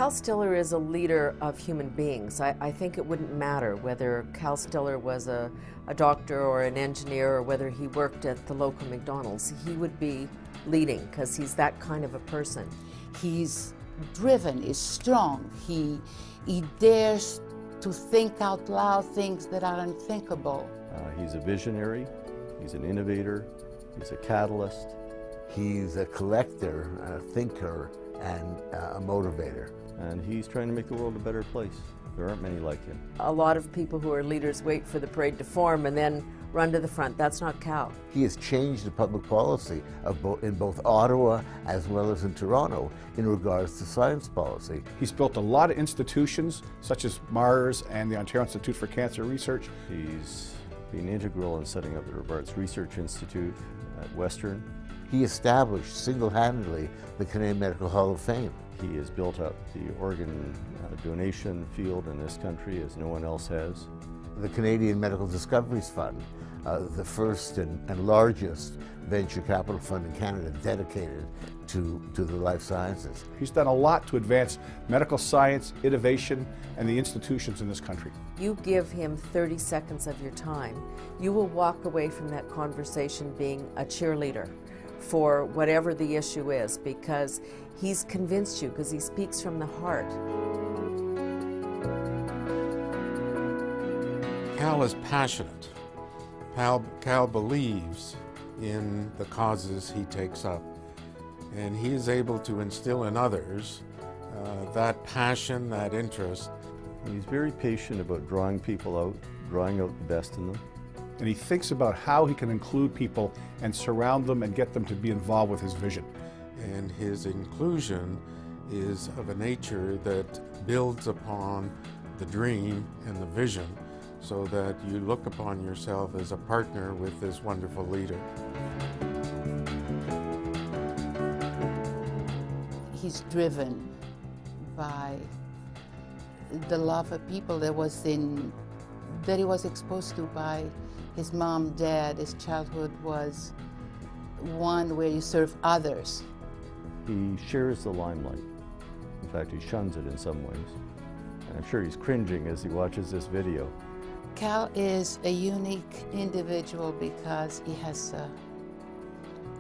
Cal Stiller is a leader of human beings. I think it wouldn't matter whether Cal Stiller was a doctor or an engineer or whether he worked at the local McDonald's. He would be leading because he's that kind of a person. He's driven, he's strong. He dares to think out loud things that are unthinkable. He's a visionary, he's an innovator, he's a catalyst. He's a collector, a thinker, and a motivator. And he's trying to make the world a better place. There aren't many like him. A lot of people who are leaders wait for the parade to form and then run to the front. That's not Cal. He has changed the public policy in both Ottawa as well as in Toronto in regards to science policy. He's built a lot of institutions such as Mars and the Ontario Institute for Cancer Research. He's been integral in setting up the Robarts Research Institute at Western. He established single-handedly the Canadian Medical Hall of Fame. He has built up the organ donation field in this country as no one else has. The Canadian Medical Discoveries Fund, the first and largest venture capital fund in Canada dedicated to the life sciences. He's done a lot to advance medical science, innovation, and the institutions in this country. You give him 30 seconds of your time, you will walk away from that conversation being a cheerleader for whatever the issue is, because he's convinced you, because he speaks from the heart. Cal is passionate. Cal believes in the causes he takes up, and he is able to instill in others that passion, that interest. He's very patient about drawing people out, drawing out the best in them. And he thinks about how he can include people and surround them and get them to be involved with his vision. And his inclusion is of a nature that builds upon the dream and the vision, so that you look upon yourself as a partner with this wonderful leader. He's driven by the love of people that he was exposed to by his mom, dad. His childhood was one where you serve others. He shares the limelight. In fact, he shuns it in some ways. And I'm sure he's cringing as he watches this video. Cal is a unique individual because he has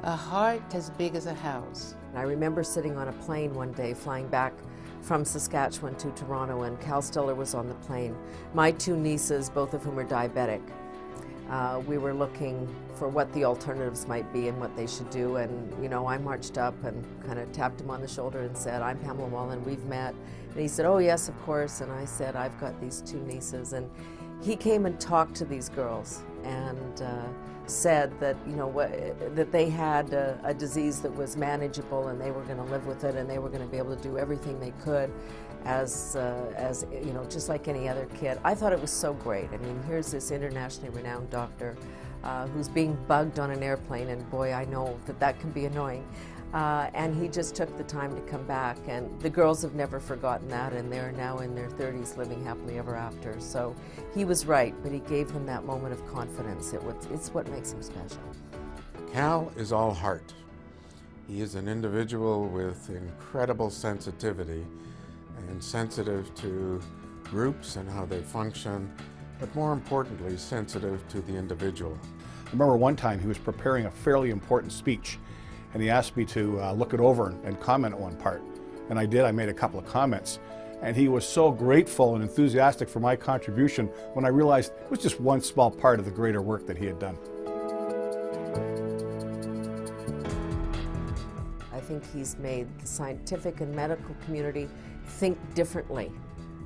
a heart as big as a house. I remember sitting on a plane one day flying back from Saskatchewan to Toronto, and Cal Stiller was on the plane. My two nieces, both of whom are diabetic, we were looking for what the alternatives might be and what they should do, and you know, I marched up and kind of tapped him on the shoulder and said, "I'm Pamela Wallin, we've met." And he said, "Oh yes, of course." And I said, "I've got these two nieces." And he came and talked to these girls and said that, you know, that they had a disease that was manageable and they were going to live with it and they were going to be able to do everything they could as you know, just like any other kid. I thought it was so great. I mean, here's this internationally renowned doctor who's being bugged on an airplane, and boy, I know that that can be annoying. And he just took the time to come back, and the girls have never forgotten that, and they're now in their 30s living happily ever after. So he was right, but he gave them that moment of confidence. It's what makes him special. Cal is all heart. He is an individual with incredible sensitivity and sensitive to groups and how they function, but more importantly, sensitive to the individual. I remember one time he was preparing a fairly important speech, and he asked me to look it over and comment on one part. And I did. I made a couple of comments. And he was so grateful and enthusiastic for my contribution when I realized it was just one small part of the greater work that he had done. I think he's made the scientific and medical community think differently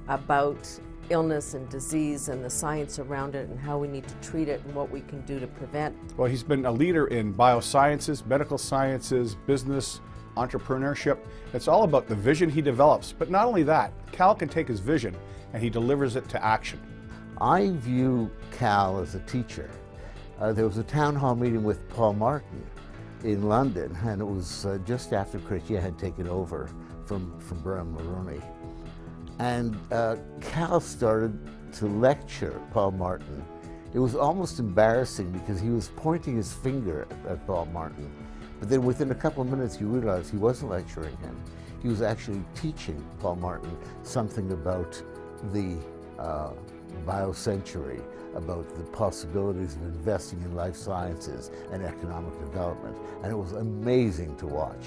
about illness and disease and the science around it and how we need to treat it and what we can do to prevent. Well, he's been a leader in biosciences, medical sciences, business, entrepreneurship. It's all about the vision he develops. But not only that, Cal can take his vision and he delivers it to action. I view Cal as a teacher. There was a town hall meeting with Paul Martin in London, and it was just after Chrétien had taken over from Brian Mulroney. And Cal started to lecture Paul Martin. It was almost embarrassing because he was pointing his finger at Paul Martin. But then within a couple of minutes you realized he wasn't lecturing him. he was actually teaching Paul Martin something about the biocentury, about the possibilities of investing in life sciences and economic development. And it was amazing to watch.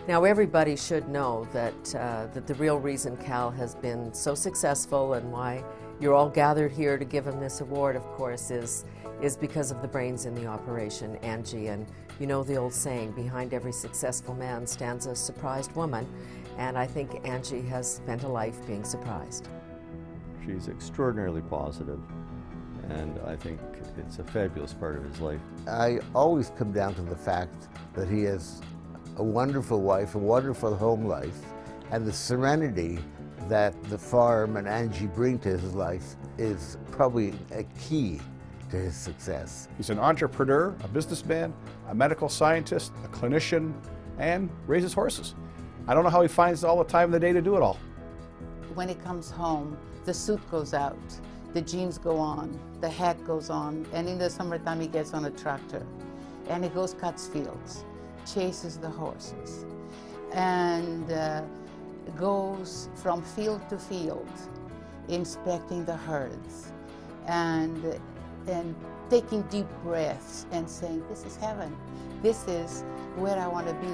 Now everybody should know that, that the real reason Cal has been so successful and why you're all gathered here to give him this award, of course, is because of the brains in the operation, Angie. And you know the old saying, behind every successful man stands a surprised woman. And I think Angie has spent a life being surprised. She's extraordinarily positive, and I think it's a fabulous part of his life. I always come down to the fact that he has a wonderful wife, a wonderful home life, and the serenity that the farm and Angie bring to his life is probably a key to his success. He's an entrepreneur, a businessman, a medical scientist, a clinician, and raises horses. I don't know how he finds all the time in the day to do it all. When he comes home, the suit goes out, the jeans go on, the hat goes on, and in the summertime he gets on a tractor and he goes cuts fields, chases the horses, and goes from field to field, inspecting the herds, and taking deep breaths and saying, this is heaven, this is where I want to be.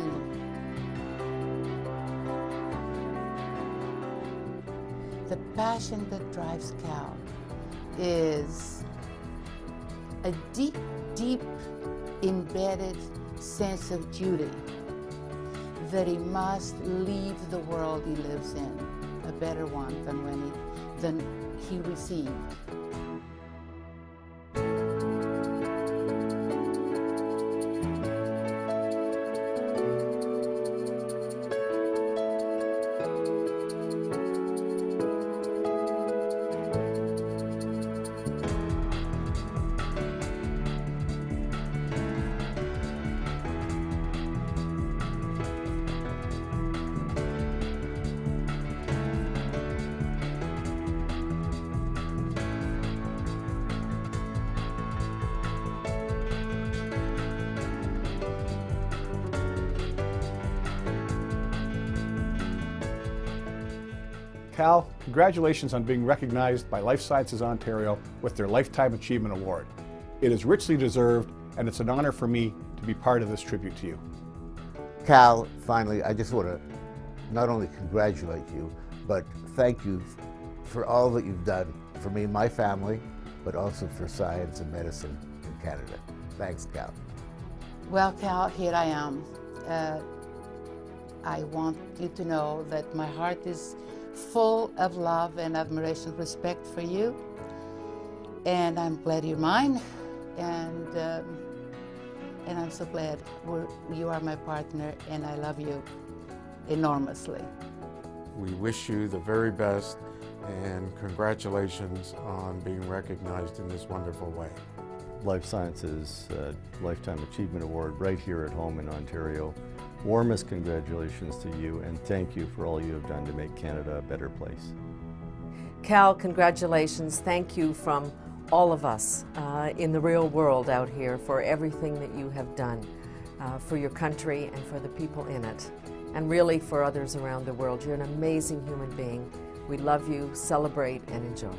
The passion that drives Cal is a deep, deep embedded sense of duty that he must leave the world he lives in a better one than he received. Cal, congratulations on being recognized by Life Sciences Ontario with their Lifetime Achievement Award. It is richly deserved, and it's an honor for me to be part of this tribute to you. Cal, finally, I just want to not only congratulate you, but thank you for all that you've done for me and my family, but also for science and medicine in Canada. Thanks, Cal. Well, Cal, here I am. I want you to know that my heart is full of love and admiration, respect for you, and I'm glad you're mine, and I'm so glad you are my partner, and I love you enormously. We wish you the very best, and congratulations on being recognized in this wonderful way. Life Sciences Lifetime Achievement Award right here at home in Ontario. Warmest congratulations to you, and thank you for all you have done to make Canada a better place. Cal, congratulations. Thank you from all of us in the real world out here for everything that you have done for your country and for the people in it, and really for others around the world. You're an amazing human being. We love you, celebrate, and enjoy.